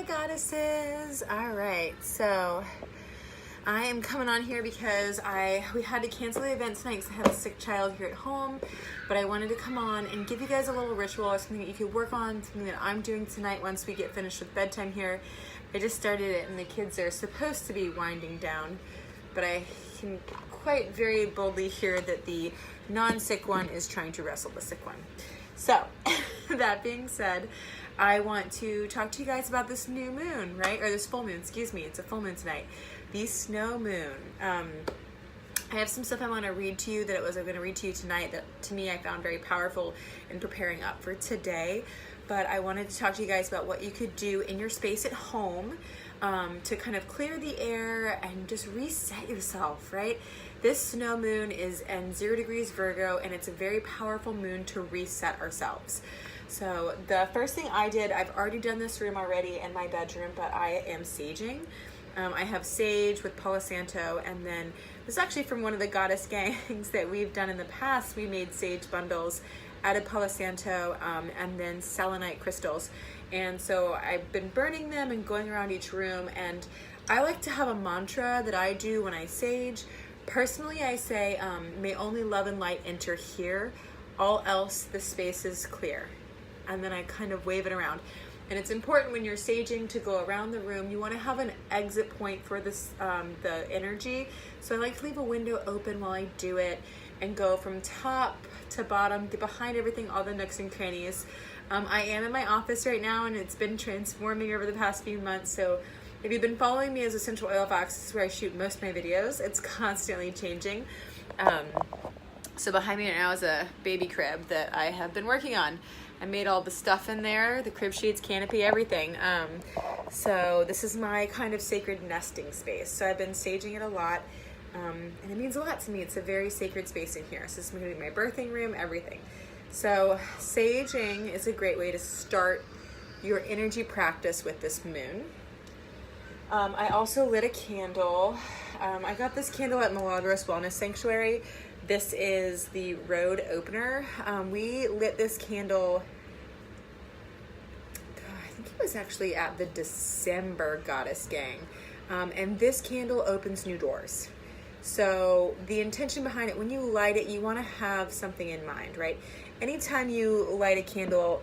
goddesses. All right, so I am coming on here because we had to cancel the event tonight because I have a sick child here at home, but I wanted to come on and give you guys a little ritual or something that you could work on, something that I'm doing tonight once we get finished with bedtime here. I just started it and the kids are supposed to be winding down, but I can quite very boldly hear that the non-sick one is trying to wrestle the sick one. So that being said, I want to talk to you guys about this new moon, right? Or this full moon, excuse me. It's a full moon tonight. The snow moon. I have some stuff I want to read to you that I'm going to read to you tonight that to me I found very powerful in preparing up for today. But I wanted to talk to you guys about what you could do in your space at home to kind of clear the air and just reset yourself, right? This snow moon is in 0 degrees Virgo, and it's a very powerful moon to reset ourselves. So the first thing I did, I've already done this room already in my bedroom, but I am saging. I have sage with Palo Santo, and then this is actually from one of the goddess gangs that we've done in the past. We made sage bundles, added Palo Santo, and then selenite crystals. And so I've been burning them and going around each room, and I like to have a mantra that I do when I sage. Personally, I say, may only love and light enter here, all else the space is clear. And then I kind of wave it around. And it's important when you're saging to go around the room. You want to have an exit point for this, the energy. So I like to leave a window open while I do it and go from top to bottom, get behind everything, all the nooks and crannies. I am in my office right now, and it's been transforming over the past few months. So if you've been following me as Essential Oil Fox, this is where I shoot most of my videos. It's constantly changing. So behind me right now is a baby crib that I have been working on. I made all the stuff in there, the crib sheets, canopy, everything. So this is my kind of sacred nesting space. So I've been saging it a lot, and it means a lot to me. It's a very sacred space in here. So this is going to be my birthing room, everything. So saging is a great way to start your energy practice with this moon. I also lit a candle. I got this candle at Milagros Wellness Sanctuary. This is the road opener. We lit this candle, I think it was actually at the December Goddess Gang. And this candle opens new doors. So the intention behind it, when you light it, you want to have something in mind, right? Anytime you light a candle,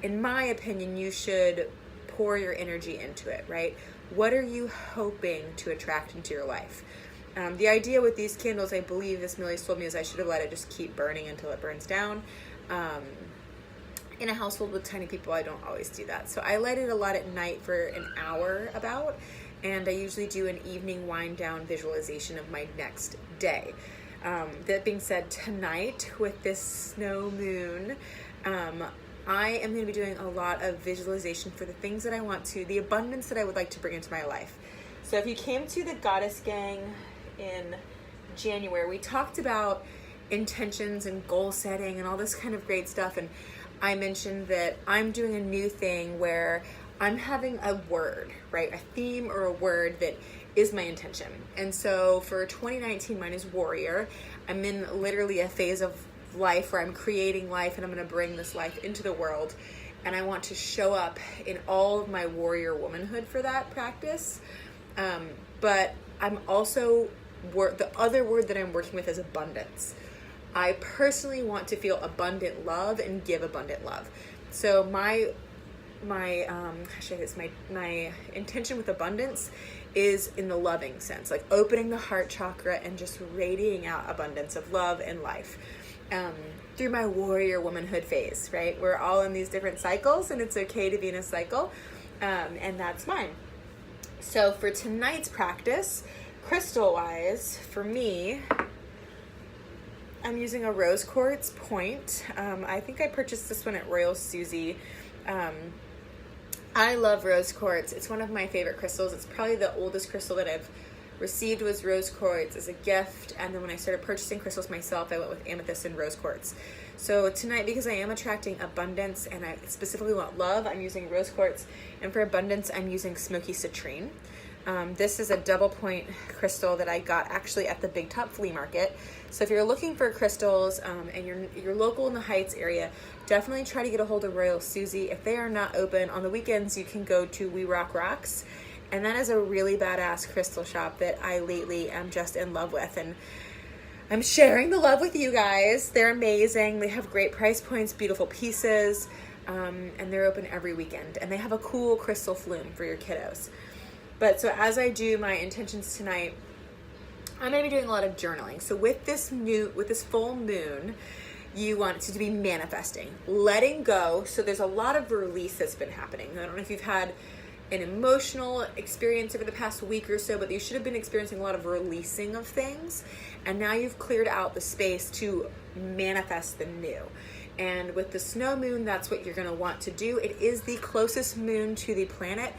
in my opinion, you should pour your energy into it, right? What are you hoping to attract into your life? The idea with these candles, I believe this Millie's told me, is I should have let it just keep burning until it burns down. In a household with tiny people, I don't always do that. So I light it a lot at night for an hour about, and I usually do an evening wind down visualization of my next day. That being said, tonight with this snow moon, I am going to be doing a lot of visualization for the things that I want to, the abundance that I would like to bring into my life. So if you came to the Goddess Gang in January, we talked about intentions and goal setting and all this kind of great stuff. And I mentioned that I'm doing a new thing where I'm having a word, right? A theme or a word that is my intention. And so for 2019, mine is warrior. I'm in literally a phase of life where I'm creating life, and I'm going to bring this life into the world. And I want to show up in all of my warrior womanhood for that practice. But I'm also, the other word that I'm working with is abundance. I personally want to feel abundant love and give abundant love. So my intention with abundance is in the loving sense, like opening the heart chakra and just radiating out abundance of love and life. Through my warrior womanhood phase, right? We're all in these different cycles, and it's okay to be in a cycle, and that's mine. So for tonight's practice, crystal-wise, for me, I'm using a rose quartz point. I think I purchased this one at Royal Susie. I love rose quartz. It's one of my favorite crystals. It's probably the oldest crystal that I've received was rose quartz as a gift, and then when I started purchasing crystals myself, I went with amethyst and rose quartz. So tonight, because I am attracting abundance and I specifically want love, I'm using rose quartz, and for abundance I'm using smoky citrine. This is a double point crystal that I got actually at the Big Top Flea Market. So if you're looking for crystals and you're local in the Heights area, definitely try to get a hold of Royal Susie. If they are not open on the weekends, you can go to We Rock Rocks. And that is a really badass crystal shop that I lately am just in love with. And I'm sharing the love with you guys. They're amazing. They have great price points, beautiful pieces, and they're open every weekend. And they have a cool crystal flume for your kiddos. But so as I do my intentions tonight, I'm going to be doing a lot of journaling. So with this full moon, you want to be manifesting, letting go. So there's a lot of release that's been happening. I don't know if you've had an emotional experience over the past week or so, but you should have been experiencing a lot of releasing of things. And now you've cleared out the space to manifest the new. And with the snow moon, that's what you're going to want to do. It is the closest moon to the planet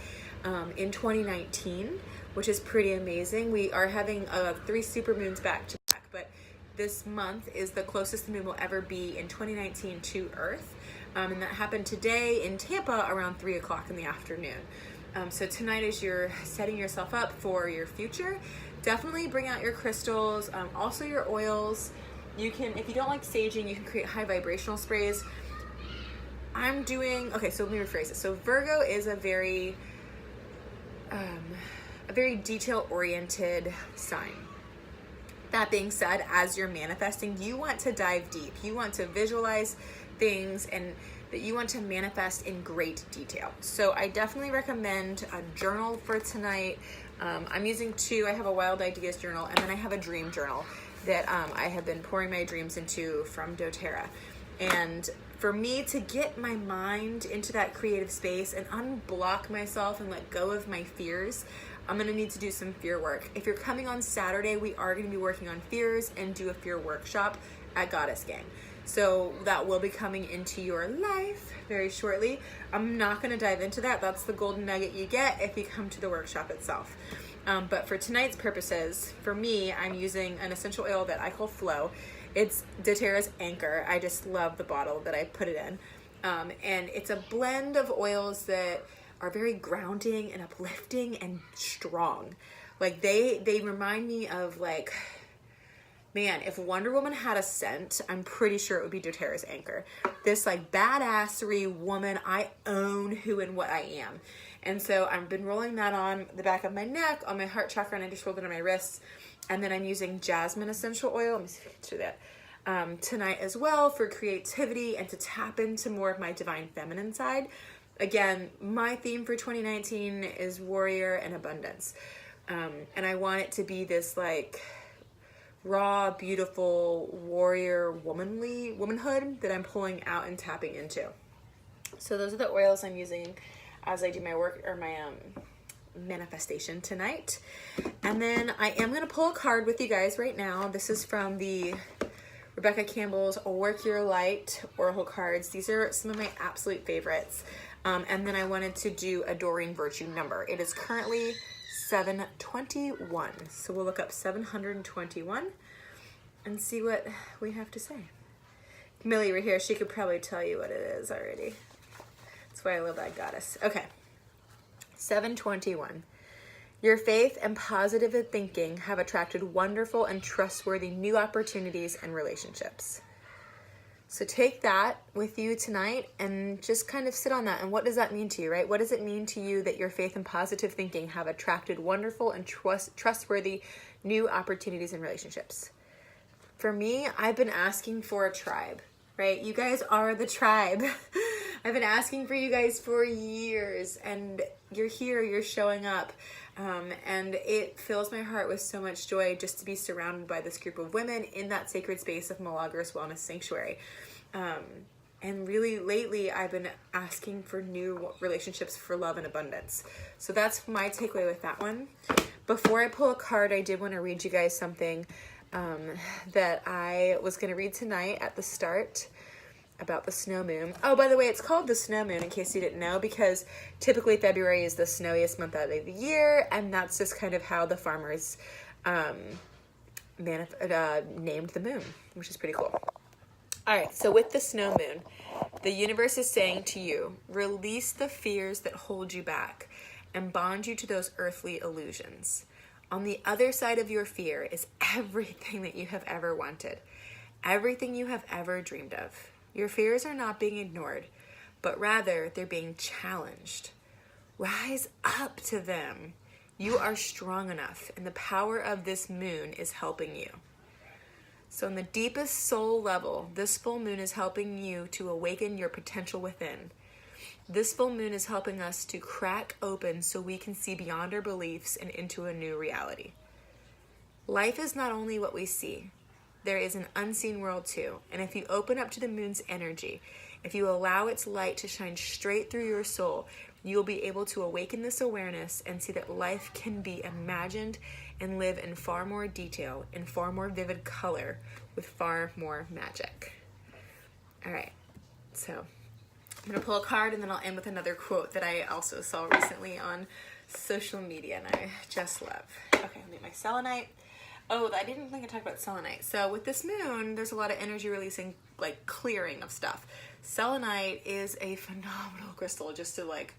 in 2019, which is pretty amazing. We are having 3 super moons back to back, but this month is the closest the moon will ever be in 2019 to Earth. And that happened today in Tampa around 3 o'clock in the afternoon. So tonight, as you're setting yourself up for your future, definitely bring out your crystals, also your oils. You can, if you don't like saging, you can create high vibrational sprays. Okay, so let me rephrase it. So Virgo is a very detail-oriented sign. That being said, as you're manifesting, you want to dive deep. You want to visualize things and that you want to manifest in great detail. So I definitely recommend a journal for tonight. I'm using 2. I have a Wild Ideas journal, and then I have a dream journal that I have been pouring my dreams into from doTERRA. And for me to get my mind into that creative space and unblock myself and let go of my fears, I'm going to need to do some fear work. If you're coming on Saturday, we are going to be working on fears and do a fear workshop at Goddess Gang. So that will be coming into your life very shortly. I'm not going to dive into that. That's the golden nugget you get if you come to the workshop itself. But for tonight's purposes, for me, I'm using an essential oil that I call Flow. It's doTERRA's Anchor. I just love the bottle that I put it in. And it's a blend of oils that are very grounding and uplifting and strong. Like they remind me of like, man, if Wonder Woman had a scent, I'm pretty sure it would be doTERRA's Anchor. This like badassery woman, I own who and what I am. And so I've been rolling that on the back of my neck, on my heart chakra, and I just rolled it on my wrists. And then I'm using jasmine essential oil. Let me see if I can do that tonight as well for creativity and to tap into more of my divine feminine side. Again, my theme for 2019 is warrior and abundance. And I want it to be this like raw, beautiful warrior womanhood that I'm pulling out and tapping into. So those are the oils I'm using as I do my work or my manifestation tonight. And then I am going to pull a card with you guys right now. This is from the Rebecca Campbell's Work Your Light Oracle cards. These are some of my absolute favorites. And then I wanted to do a Doreen Virtue number. It is currently 721. So we'll look up 721 and see what we have to say. Millie right here, she could probably tell you what it is already. That's why I love that goddess. Okay. 721. Your faith and positive thinking have attracted wonderful and trustworthy new opportunities and relationships. So take that with you tonight and just kind of sit on that. And what does that mean to you, right? What does it mean to you that your faith and positive thinking have attracted wonderful and trustworthy new opportunities and relationships? For me, I've been asking for a tribe, right? You guys are the tribe. I've been asking for you guys for years, and you're here, you're showing up. And it fills my heart with so much joy just to be surrounded by this group of women in that sacred space of Milagros Wellness Sanctuary. And really lately I've been asking for new relationships for love and abundance. So that's my takeaway with that one. Before I pull a card, I did want to read you guys something that I was going to read tonight at the start about the snow moon. Oh, by the way, it's called the snow moon in case you didn't know, because typically February is the snowiest month out of the year, and that's just kind of how the farmers named the moon, which is pretty cool. All right, so with the snow moon, the universe is saying to you, release the fears that hold you back and bond you to those earthly illusions. On the other side of your fear is everything that you have ever wanted, everything you have ever dreamed of. Your fears are not being ignored, but rather they're being challenged. Rise up to them. You are strong enough, and the power of this moon is helping you. So in the deepest soul level, this full moon is helping you to awaken your potential within. This full moon is helping us to crack open so we can see beyond our beliefs and into a new reality. Life is not only what we see. There is an unseen world too. And if you open up to the moon's energy, if you allow its light to shine straight through your soul, you will be able to awaken this awareness and see that life can be imagined and live in far more detail, in far more vivid color, with far more magic. All right, so I'm going to pull a card and then I'll end with another quote that I also saw recently on social media and I just love. Okay, I'll need my selenite. Oh, I didn't think I talked about selenite. So with this moon, there's a lot of energy releasing, like clearing of stuff. Selenite is a phenomenal crystal just to like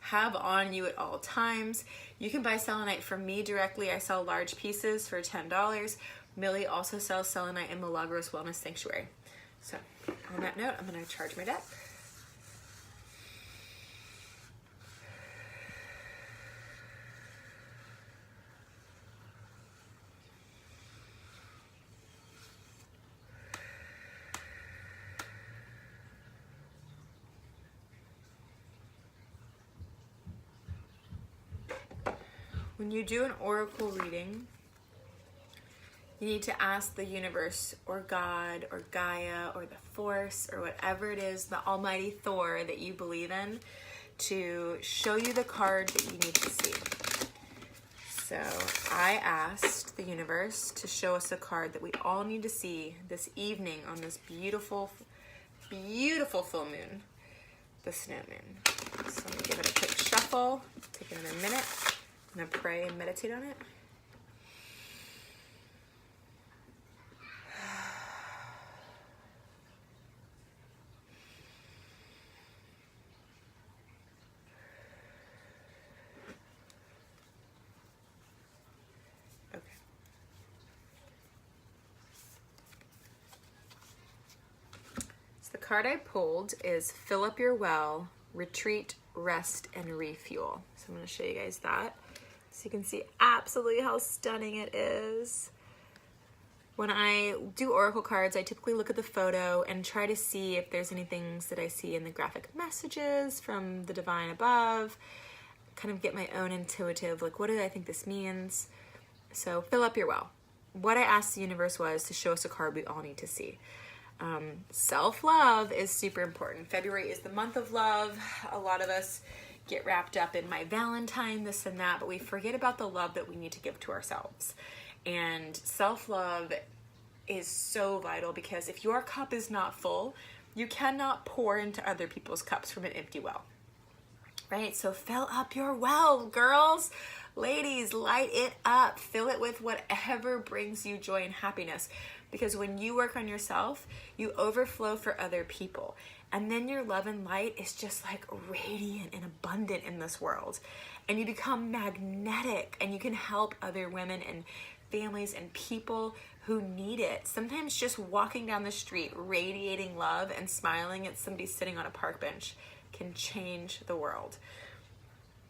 have on you at all times. You can buy selenite from me directly. I sell large pieces for $10. Millie also sells selenite in Milagros Wellness Sanctuary. So on that note, I'm going to charge my deck. When you do an oracle reading, you need to ask the universe or God or Gaia or the force or whatever it is, the almighty Thor that you believe in, to show you the card that you need to see. So I asked the universe to show us a card that we all need to see this evening on this beautiful, beautiful full moon, the snow moon. So I'm going to give it a quick shuffle, take another minute. I'm going to pray and meditate on it. Okay. So the card I pulled is Fill Up Your Well, Retreat, Rest, and Refuel. So I'm going to show you guys that. So you can see absolutely how stunning it is. When I do oracle cards, I typically look at the photo and try to see if there's any things that I see in the graphic messages from the divine above, kind of get my own intuitive, like what do I think this means? So fill up your well. What I asked the universe was to show us a card we all need to see. Self-love is super important. February is the month of love. A lot of us get wrapped up in my Valentine, this and that, but we forget about the love that we need to give to ourselves. And self-love is so vital because if your cup is not full, you cannot pour into other people's cups from an empty well, right? So fill up your well, girls. Ladies, light it up. Fill it with whatever brings you joy and happiness. Because when you work on yourself, you overflow for other people. And then your love and light is just like radiant and abundant in this world. And you become magnetic and you can help other women and families and people who need it. Sometimes just walking down the street, radiating love and smiling at somebody sitting on a park bench can change the world.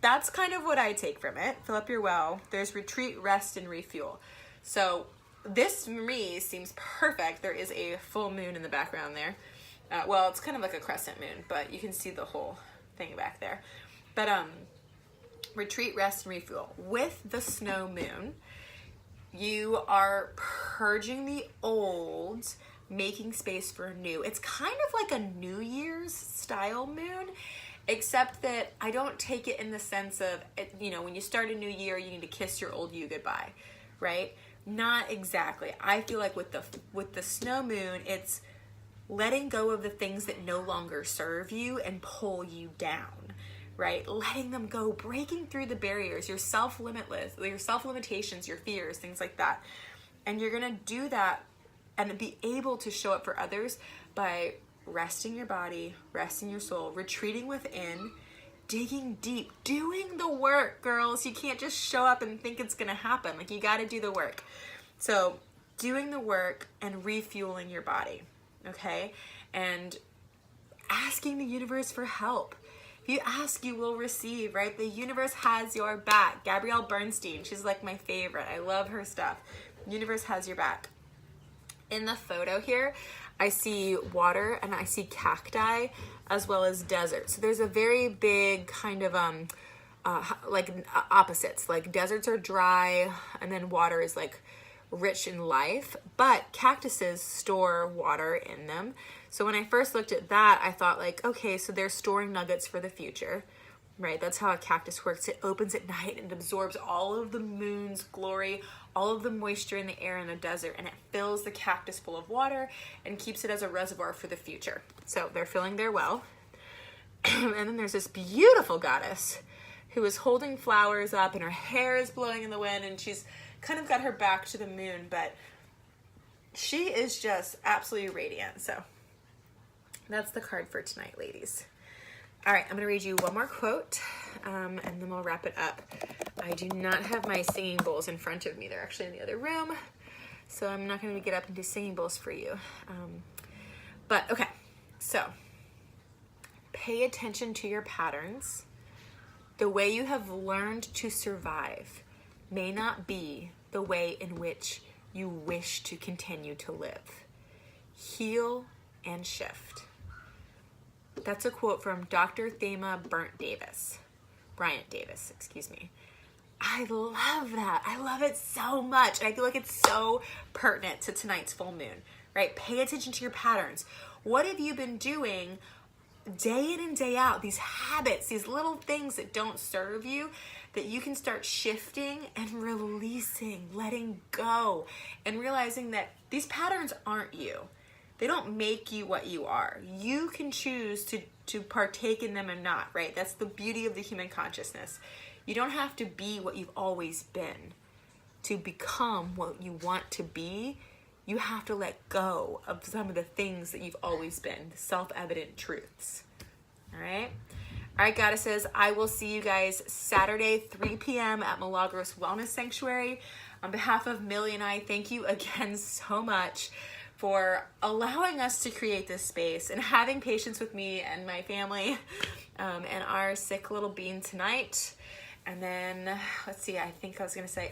That's kind of what I take from it. Fill up your well. There's retreat, rest, and refuel. So this, me, seems perfect. There is a full moon in the background there. Well, it's kind of like a crescent moon, but you can see the whole thing back there. But retreat, rest, and refuel. With the snow moon, you are purging the old, making space for a new. It's kind of like a New Year's style moon, except that I don't take it in the sense of, you know, when you start a new year, you need to kiss your old you goodbye, right? Not exactly. I feel like with the snow moon, it's letting go of the things that no longer serve you and pull you down, right? Letting them go, breaking through the barriers, your self-limitations, your fears, things like that. And you're going to do that and be able to show up for others by resting your body, resting your soul, retreating within, digging deep, doing the work, girls. You can't just show up and think it's gonna happen. Like, you gotta do the work. So doing the work and refueling your body, okay? And asking the universe for help. If you ask, you will receive, right? The universe has your back. Gabrielle Bernstein, she's like my favorite. I love her stuff. Universe has your back. In the photo here, I see water and I see cacti as well as desert. So there's a very big kind of opposites. Like deserts are dry and then water is like rich in life, but cactuses store water in them. So when I first looked at that, I thought like, okay, so they're storing nuggets for the future, right? That's how a cactus works. It opens at night and absorbs all of the moon's glory, all of the moisture in the air in the desert, and it fills the cactus full of water and keeps it as a reservoir for the future. So they're filling their well. And then there's this beautiful goddess who is holding flowers up and her hair is blowing in the wind and she's kind of got her back to the moon, but she is just absolutely radiant. So that's the card for tonight, ladies. All right, I'm gonna read you one more quote and then we'll wrap it up. I do not have my singing bowls in front of me. They're actually in the other room. So I'm not gonna get up and do singing bowls for you. But okay, so pay attention to your patterns. The way you have learned to survive may not be the way in which you wish to continue to live. Heal and shift. That's a quote from Dr. Thema Bryant Davis, excuse me. I love that. I love it so much. And I feel like it's so pertinent to tonight's full moon, right? Pay attention to your patterns. What have you been doing day in and day out? These habits, these little things that don't serve you, that you can start shifting and releasing, letting go, and realizing that these patterns aren't you. They don't make you what you are. You can choose to partake in them or not, right? That's the beauty of the human consciousness. You don't have to be what you've always been. To become what you want to be, you have to let go of some of the things that you've always been, the self-evident truths. All right? All right, goddesses, I will see you guys Saturday, 3 p.m. at Milagros Wellness Sanctuary. On behalf of Millie and I, thank you again so much for allowing us to create this space and having patience with me and my family and our sick little bean tonight. And then, let's see, I think I was going to say,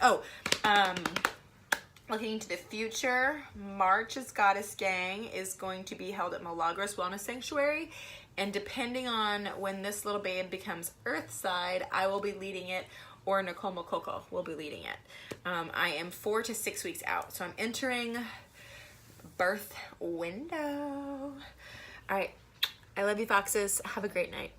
looking into the future, March's Goddess Gang is going to be held at Milagros Wellness Sanctuary. And depending on when this little babe becomes Earthside, I will be leading it, or Nicole Mokoko will be leading it. I am 4 to 6 weeks out, so I'm entering birth window. All right, I love you, foxes. Have a great night.